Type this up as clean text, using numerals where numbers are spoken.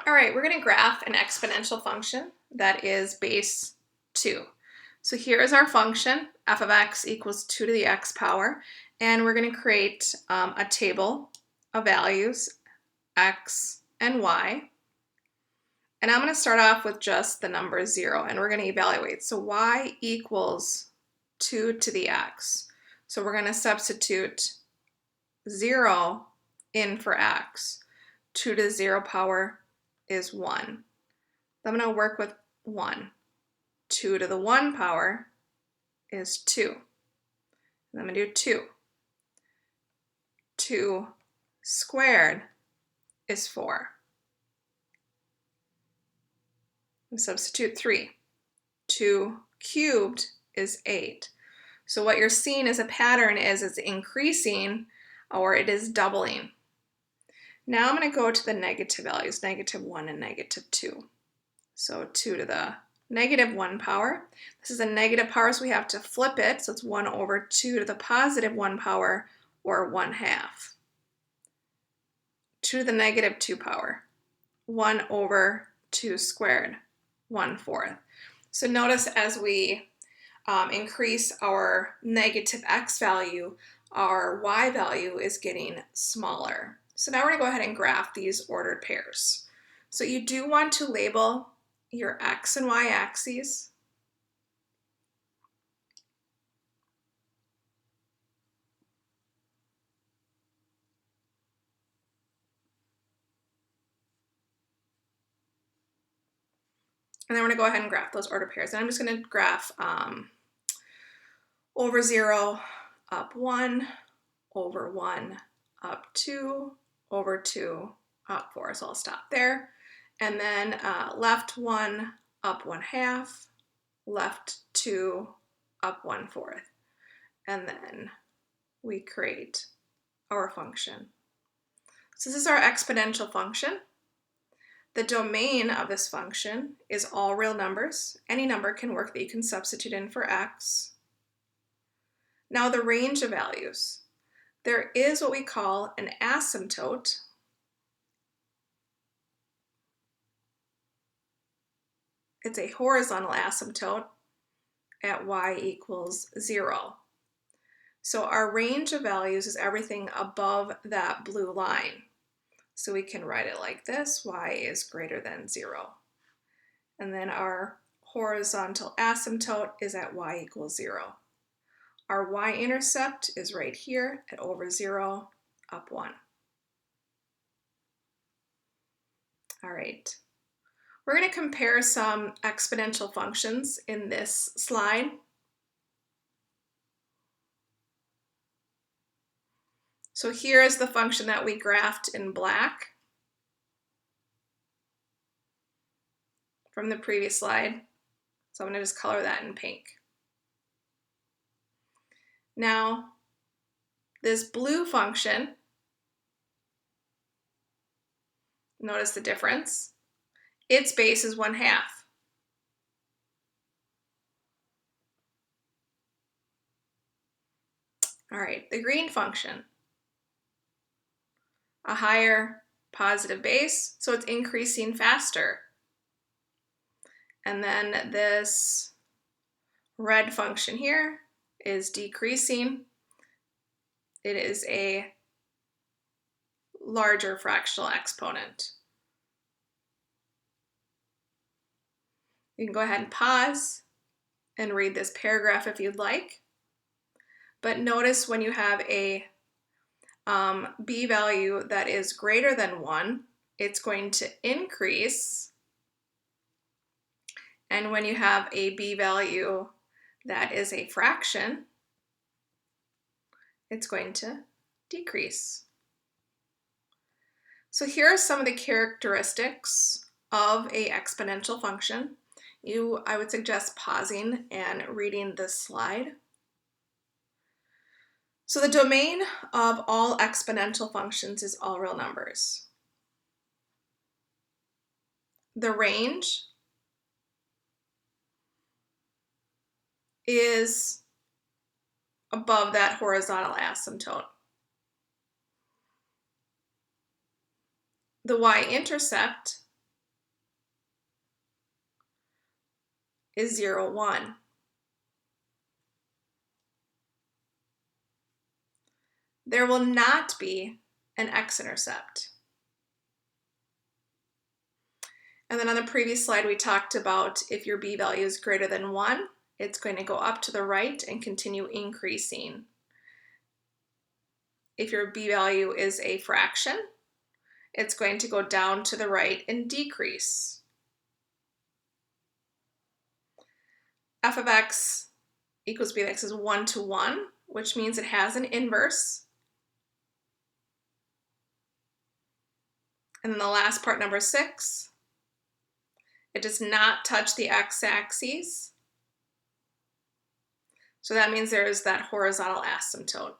All right, we're going to graph an exponential function that is base 2. So here is our function, f of x equals 2 to the x power, and we're going to create a table of values, x and y. And I'm going to start off with just the number 0, and we're going to evaluate. So y equals 2 to the x. So we're going to substitute 0 in for x. 2 to the 0 power is 1. I'm going to work with 1. 2 to the 1 power is 2. And I'm going to do 2. 2 squared is 4. And substitute 3. 2 cubed is 8. So what you're seeing as a pattern is it's increasing or it is doubling. Now I'm going to go to the negative values, negative 1 and negative 2. So 2 to the negative 1 power. This is a negative power, so we have to flip it. So it's 1 over 2 to the positive 1 power, or 1/2. 2 to the negative 2 power. 1 over 2 squared, 1/4. So notice as we increase our negative x value, our y value is getting smaller. So now we're going to go ahead and graph these ordered pairs. So you do want to label your x and y axes. And then we're going to go ahead and graph those ordered pairs. And I'm just going to graph over 0, up 1, over 1, up 2, over 2, up 4. So I'll stop there. And then left 1, up 1/2, left 2, up 1/4. And then we create our function. So this is our exponential function. The domain of this function is all real numbers. Any number can work that you can substitute in for x. Now the range of values. There is what we call an asymptote. It's a horizontal asymptote at y equals 0. So our range of values is everything above that blue line. So we can write it like this, y is greater than 0. And then our horizontal asymptote is at y equals 0. Our y-intercept is right here at over 0, up 1. All right. We're going to compare some exponential functions in this slide. So here is the function that we graphed in black from the previous slide. So I'm going to just color that in pink. Now, this blue function, notice the difference. Its base is 1/2. All right, the green function, a higher positive base, so it's increasing faster. And then this red function here is decreasing. It is a larger fractional exponent. You can go ahead and pause and read this paragraph if you'd like. But notice when you have a b value that is greater than 1, it's going to increase. And when you have a b value that is a fraction, it's going to decrease. So here are some of the characteristics of an exponential function. I would suggest pausing and reading this slide. So the domain of all exponential functions is all real numbers. The range is above that horizontal asymptote. The y-intercept is 0, 1. There will not be an x-intercept. And then on the previous slide, we talked about if your b value is greater than 1, it's going to go up to the right and continue increasing. If your b value is a fraction, it's going to go down to the right and decrease. F of x equals b of x is 1 to 1, which means it has an inverse. And then the last part, number 6, it does not touch the x-axis. So that means there is that horizontal asymptote.